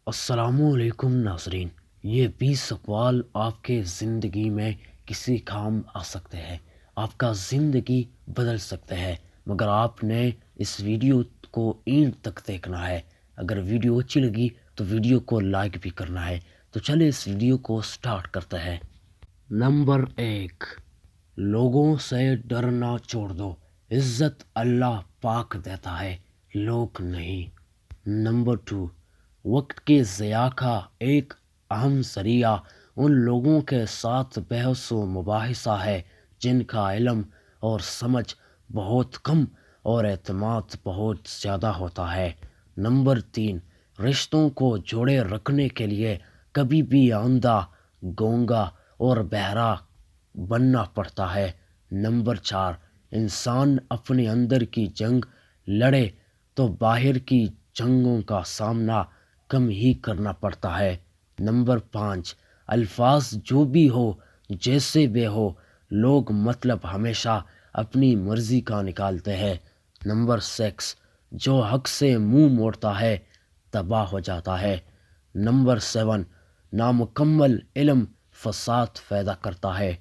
السلام علیکم ناظرین، یہ 20 سوال آپ کے زندگی میں کسی کام آ سکتے ہیں، آپ کا زندگی بدل سکتے ہیں، مگر آپ نے اس ویڈیو کو اینڈ تک دیکھنا ہے۔ اگر ویڈیو اچھی لگی تو ویڈیو کو لائک بھی کرنا ہے۔ تو چلے اس ویڈیو کو سٹارٹ کرتے ہیں۔ نمبر 1، لوگوں سے ڈرنا چھوڑ دو، عزت اللہ پاک دیتا ہے، لوگ نہیں۔ نمبر 2، وقت کے ضیاع کا ایک اہم ذریعہ ان لوگوں کے ساتھ بحث و مباحثہ ہے جن کا علم اور سمجھ بہت کم اور اعتماد بہت زیادہ ہوتا ہے۔ نمبر 3، رشتوں کو جوڑے رکھنے کے لیے کبھی بھی اندھا، گونگا اور بہرا بننا پڑتا ہے۔ نمبر 4، انسان اپنے اندر کی جنگ لڑے تو باہر کی جنگوں کا سامنا کم ہی کرنا پڑتا ہے۔ نمبر 5، الفاظ جو بھی ہو، جیسے بھی ہو، لوگ مطلب ہمیشہ اپنی مرضی کا نکالتے ہیں۔ نمبر 6، جو حق سے منہ موڑتا ہے تباہ ہو جاتا ہے۔ نمبر 7، نامکمل علم فساد پیدا کرتا ہے۔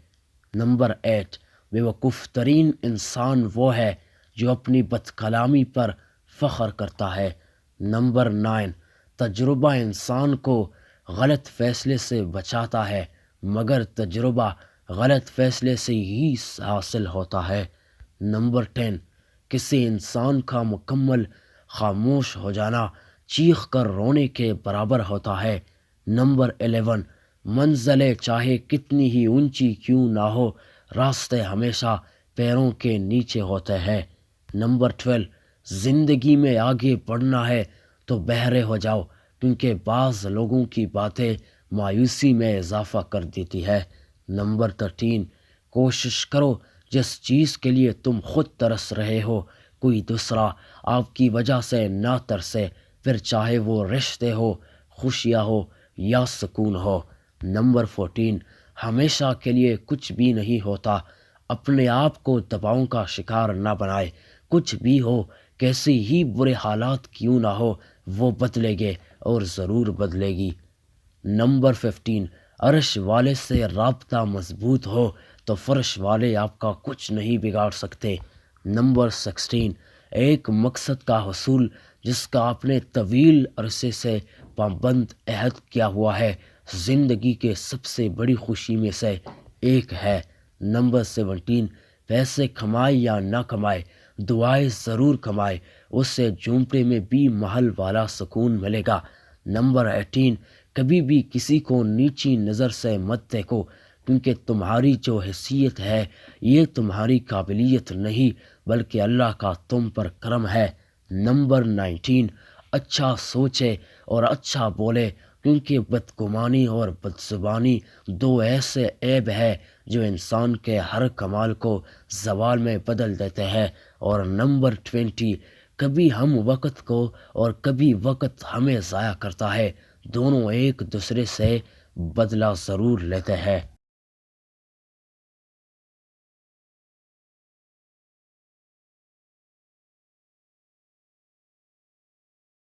نمبر 8، بیوقوف ترین انسان وہ ہے جو اپنی بد کلامی پر فخر کرتا ہے۔ نمبر 9، تجربہ انسان کو غلط فیصلے سے بچاتا ہے، مگر تجربہ غلط فیصلے سے ہی حاصل ہوتا ہے۔ نمبر 10، کسی انسان کا مکمل خاموش ہو جانا چیخ کر رونے کے برابر ہوتا ہے۔ نمبر 11، منزلیں چاہے کتنی ہی اونچی کیوں نہ ہو، راستے ہمیشہ پیروں کے نیچے ہوتے ہیں۔ نمبر 12، زندگی میں آگے بڑھنا ہے تو بہرے ہو جاؤ، کیونکہ بعض لوگوں کی باتیں مایوسی میں اضافہ کر دیتی ہے۔ نمبر 13، کوشش کرو جس چیز کے لیے تم خود ترس رہے ہو کوئی دوسرا آپ کی وجہ سے نہ ترسے، پھر چاہے وہ رشتے ہو، خوشیاں ہو یا سکون ہو۔ نمبر 14، ہمیشہ کے لیے کچھ بھی نہیں ہوتا، اپنے آپ کو دباؤں کا شکار نہ بنائے۔ کچھ بھی ہو، کیسی ہی برے حالات کیوں نہ ہو، وہ بدلے گے اور ضرور بدلے گی۔ نمبر 15، عرش والے سے رابطہ مضبوط ہو تو فرش والے آپ کا کچھ نہیں بگاڑ سکتے۔ نمبر 16، ایک مقصد کا حصول جس کا آپ نے طویل عرصے سے پابند عہد کیا ہوا ہے، زندگی کے سب سے بڑی خوشی میں سے ایک ہے۔ نمبر 17، پیسے کمائے یا نہ کمائے، دعائیں ضرور کمائے، اس سے جھونپڑے میں بھی محل والا سکون ملے گا۔ نمبر 18، کبھی بھی کسی کو نیچی نظر سے مت دیکھو، کیونکہ تمہاری جو حیثیت ہے یہ تمہاری قابلیت نہیں بلکہ اللہ کا تم پر کرم ہے۔ نمبر 19، اچھا سوچے اور اچھا بولے، کیونکہ بدگمانی اور بدزبانی دو ایسے عیب ہے جو انسان کے ہر کمال کو زوال میں بدل دیتے ہیں۔ اور نمبر 20، کبھی ہم وقت کو اور کبھی وقت ہمیں ضائع کرتا ہے، دونوں ایک دوسرے سے بدلہ ضرور لیتے ہیں۔